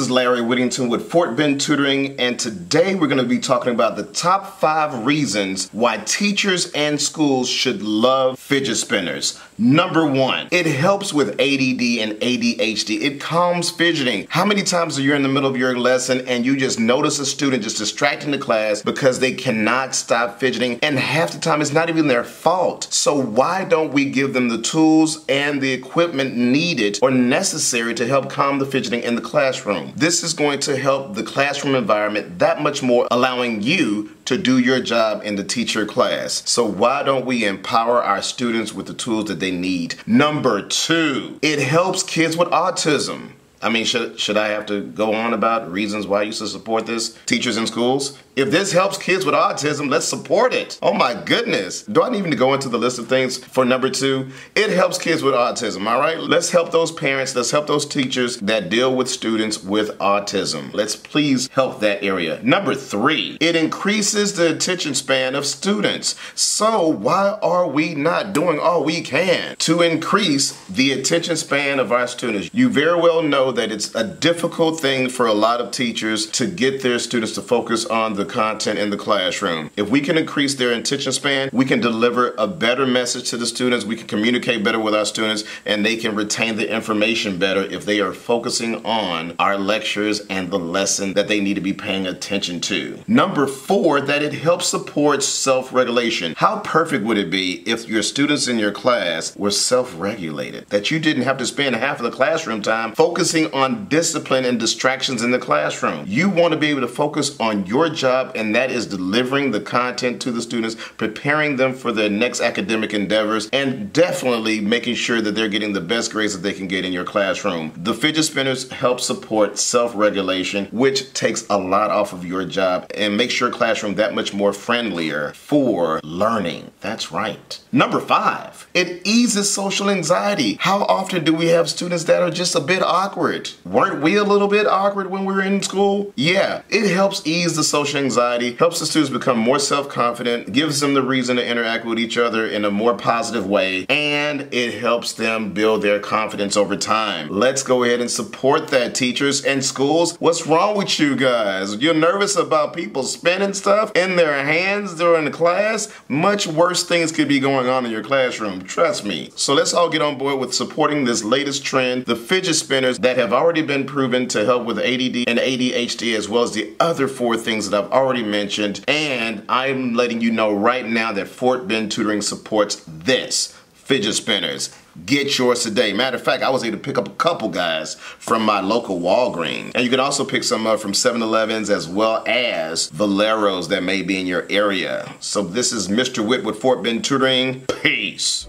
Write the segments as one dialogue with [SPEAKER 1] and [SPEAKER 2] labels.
[SPEAKER 1] is Larry Whittington with Fort Bend Tutoring, and today we're going to be talking about the top 5 reasons why teachers and schools should love fidget spinners. Number 1, it helps with ADD and ADHD. It calms fidgeting. How many times are you in the middle of your lesson and you just notice a student just distracting the class because they cannot stop fidgeting, and half the time it's not even their fault? So why don't we give them the tools and the equipment needed or necessary to help calm the fidgeting in the classroom? This is going to help the classroom environment that much more, allowing you to do your job in the teacher class. So why don't we empower our students with the tools that they need? Number 2, it helps kids with autism. I mean, should I have to go on about reasons why you should support this, teachers in schools? If this helps kids with autism, let's support it. Oh my goodness. Do I need to go into the list of things for number 2? It helps kids with autism, all right? Let's help those parents, let's help those teachers that deal with students with autism. Let's please help that area. Number 3, it increases the attention span of students. So why are we not doing all we can to increase the attention span of our students? You very well know that it's a difficult thing for a lot of teachers to get their students to focus on the content in the classroom. If we can increase their attention span, we can deliver a better message to the students, we can communicate better with our students, and they can retain the information better if they are focusing on our lectures and the lesson that they need to be paying attention to. Number 4, that it helps support self-regulation. How perfect would it be if your students in your class were self-regulated? That you didn't have to spend half of the classroom time focusing on discipline and distractions in the classroom. You want to be able to focus on your job, and that is delivering the content to the students, preparing them for their next academic endeavors, and definitely making sure that they're getting the best grades that they can get in your classroom. The fidget spinners help support self-regulation, which takes a lot off of your job and makes your classroom that much more friendlier for learning. That's right. Number 5, it eases social anxiety. How often do we have students that are just a bit awkward? Weren't we a little bit awkward when we were in school? Yeah, it helps ease the social anxiety, helps the students become more self-confident, gives them the reason to interact with each other in a more positive way, and it helps them build their confidence over time. Let's go ahead and support that, teachers and schools. What's wrong with you guys? You're nervous about people spinning stuff in their hands during the class? Much worse things could be going on in your classroom, trust me. So let's all get on board with supporting this latest trend, the fidget spinners that have already been proven to help with ADD and ADHD, as well as the other 4 things that I've already mentioned. And I'm letting you know right now that Fort Bend Tutoring supports this, fidget spinners. Get yours today. Matter of fact, I was able to pick up a couple, guys, from my local Walgreens. And you can also pick some up from 7-Elevens as well as Valero's that may be in your area. So this is Mr. Witt with Fort Bend Tutoring. Peace.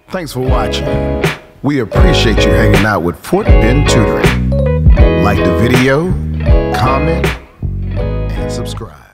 [SPEAKER 2] Thanks for watching. We appreciate you hanging out with Fort Bend Tutoring. Like the video, comment, and subscribe.